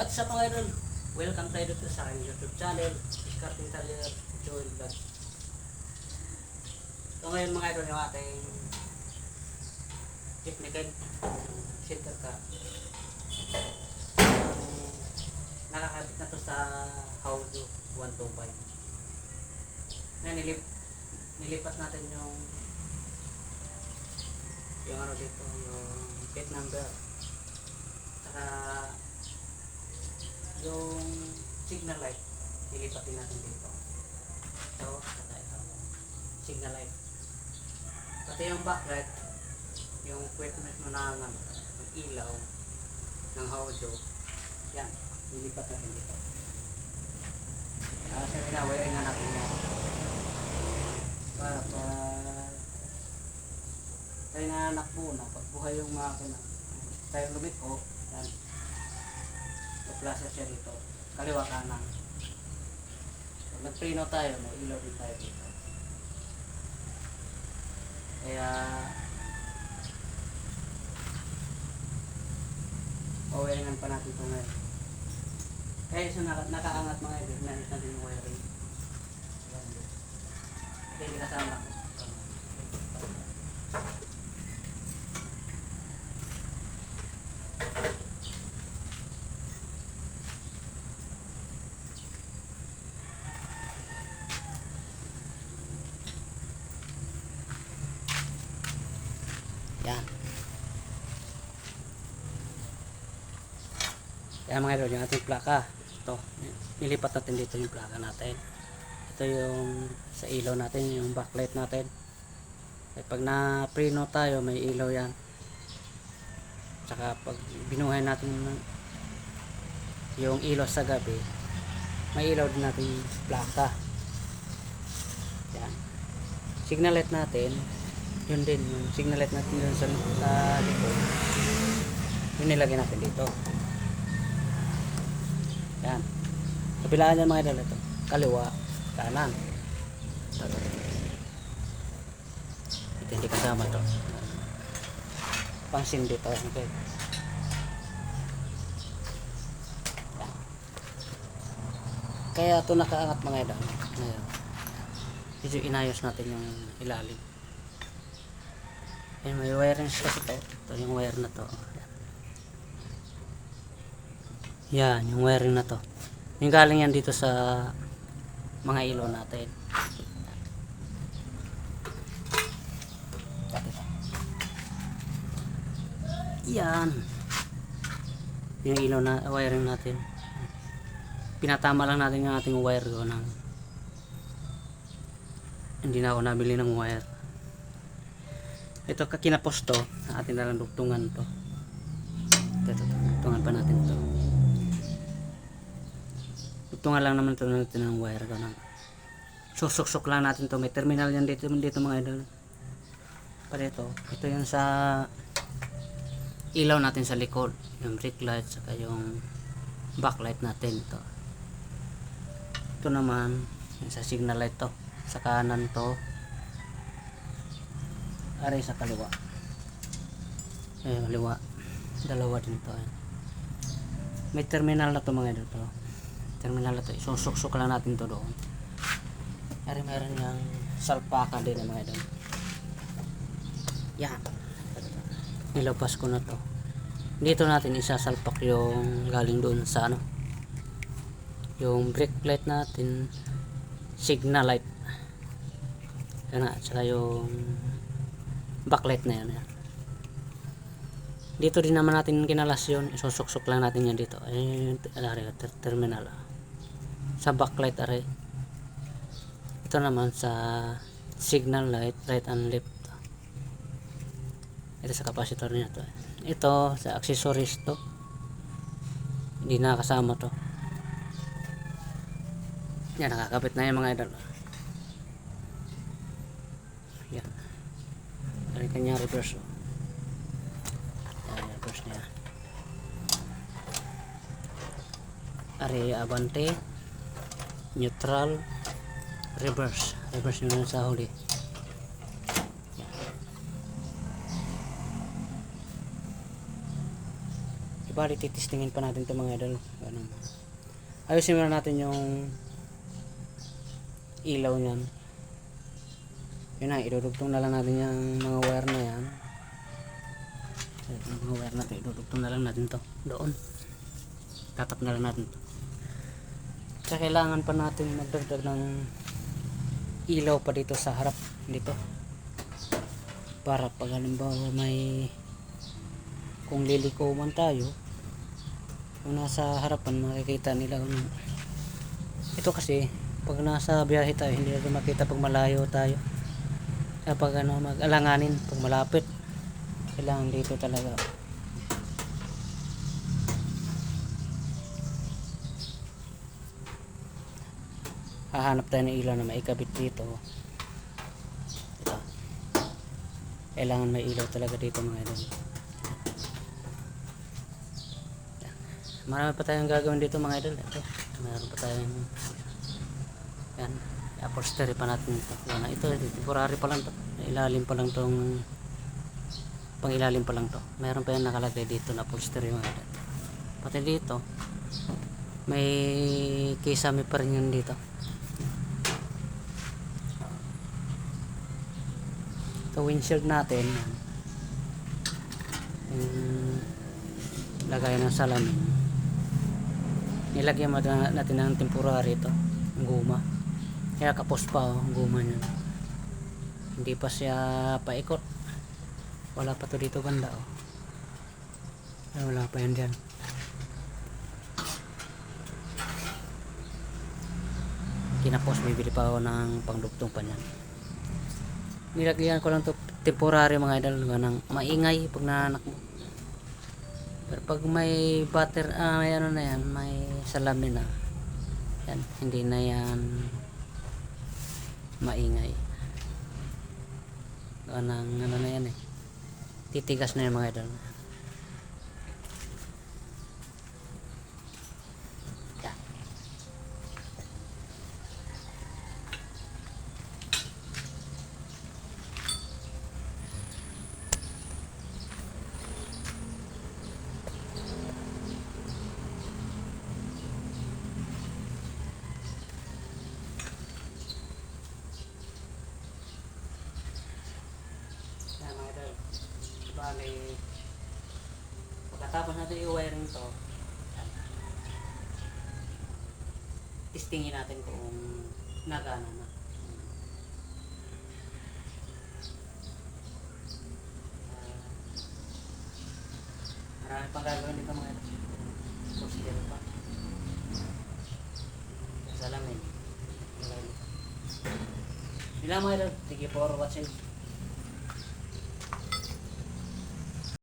What's up mga idol? Welcome tayo dito sa aking YouTube channel, Discarding Taller Joel Vlog. So ngayon mga idol, yung ating technical center ka. Nakakabit na to sa Haudo 125. Ngayon nilipat natin yung ano dito, yung gate number. Saka yung signal light, nilipat din natin dito. So, saka ito, signal light. Pati yung backlight, yung equipment mo na ng ilaw ng Haudo, yan, nilipat natin dito. Kasi pinawiring nga natin yan. Para tayo na nakbo na, pagbuhay yung makina. Tayo lumiko, yan. Plaza siya dito, kaliwa kanan. So, nagprino tayo, may ilaw din tayo dito. Kaya wiringan pa natin ito ngayon. Kaya sa nakaangat mga idol, nalit natin yung wiring. Kaya hindi kasama ko. Yan. Yan mga idol, yung ating plaka. Ito, nilipat natin dito yung plaka natin. Ito yung sa ilaw natin, yung backlight natin. At pag na-preno tayo, may ilaw yan. Tsaka pag binuhay natin yung ilaw sa gabi, may ilaw din natin yung plaka. Yan. Signal light natin, yun din, yung signal light natin dun sa likod, yun nilagay natin dito. Yan, kabilaan yan mga idol, ito kaliwa, kanan. Ito hindi kasama to, pangsin dito. Okay. Yan. Kaya ito nakaangat mga idol. Ngayon medyo inayos natin yung ilalim. Ayan, may wiring kasi to. Ito yung wire na to. Yan, yung wiring na to. Yung galing yan dito sa mga ilaw natin. Yan. Yung ilaw na wiring natin. Pinatama lang natin yung ating wire ko ng hindi na ako nabili ng wire. Ito kinapos to, atin na lang dugtungan to. Ito, dugtungan pa natin to. Dugtungan lang naman to natin ng wire ko. Susuk-suk lang natin to. May terminal yan dito mga idol. Pa dito, ito yung sa ilaw natin sa likod. Yung brake light, saka yung backlight natin to. Ito naman, yung sa signal light to. Sa kanan to. Aray sa kaliwa. Kaliwa. Dalawa din to. May terminal na to mga idol to. Terminal na to. Susuk-suk lang natin to doon. Aray mayroon yung salpakan din mga idol. Yan. Nilapas ko na to. Dito natin isasalpak yung galing doon sa ano. Yung brake light natin. Signal light. Yan na. Tsaka yung backlight na yan. Dito din naman natin kinalas yun. Isusuk-suk lang natin yan dito. Ayun, terminal. Sa backlight aray. Ito naman sa signal light, right and left. Ito sa capacitor niya to. Ito sa accessories to. Hindi nakasama to. Yan, nakakabit na yung mga idol. Yan. Dari kanya reverse. Yan, reverse niya. Ari abante, neutral, reverse. Reverse nyo sa huli. Bali, titistingin pa natin ito mga idol. Ganun. Ayusin muna natin yung ilaw niyan. Yun na, idudugtong na lang natin yung mga wire na yan. Yung mga wire natin, idudugtong na lang natin to doon. Tatap na lang natin to. Kaya kailangan pa natin magdagdag ng ilaw pa dito sa harap dito. Para pag halimbawa may kung liliko man tayo, kung nasa harapan makikita nila ito kasi pag nasa biyahe tayo hindi natin makita pag malayo tayo, pag mag-alanganin, pag malapit kailangan dito talaga. Hahanap tayo ng ilaw na maikabit dito. Ito, kailangan may ilaw talaga dito mga idol. Marami pa tayong gagawin dito mga idol. Ito, meron pa tayong yan, upholstery pa natin ito. Yan, ito temporary pa lang to, ilalim pa lang tong pang ilalim pa lang to. Meron pa yung nakalagay dito na upholstery mga idol. Pati dito may kisame pa rin yun dito. Ito windshield natin, yung lagay ng salamin, nilagyan natin ng temporary ito, ang guma. Kaya kapos pa ang guma niya, hindi pa siya paikot. Wala pa to dito banda wala pa yan dyan. Kinapos, bibili pa ako ng pangdugtong pa niyan. Nilagyan ko lang to temporary mga idol, ng maingay pag nanak mo. Pero pag may butter, may ano na yan, may salamin na yan, hindi na yan maingay. Ganang ano na yan titigas na yan mga idol. Yan. Bali, pagkatapos natin i-wiring to, testingin natin kung nagana na. Marami pang gagawin dito mga procedure pa. Salamin. Ilang mga ito, thank you for watching.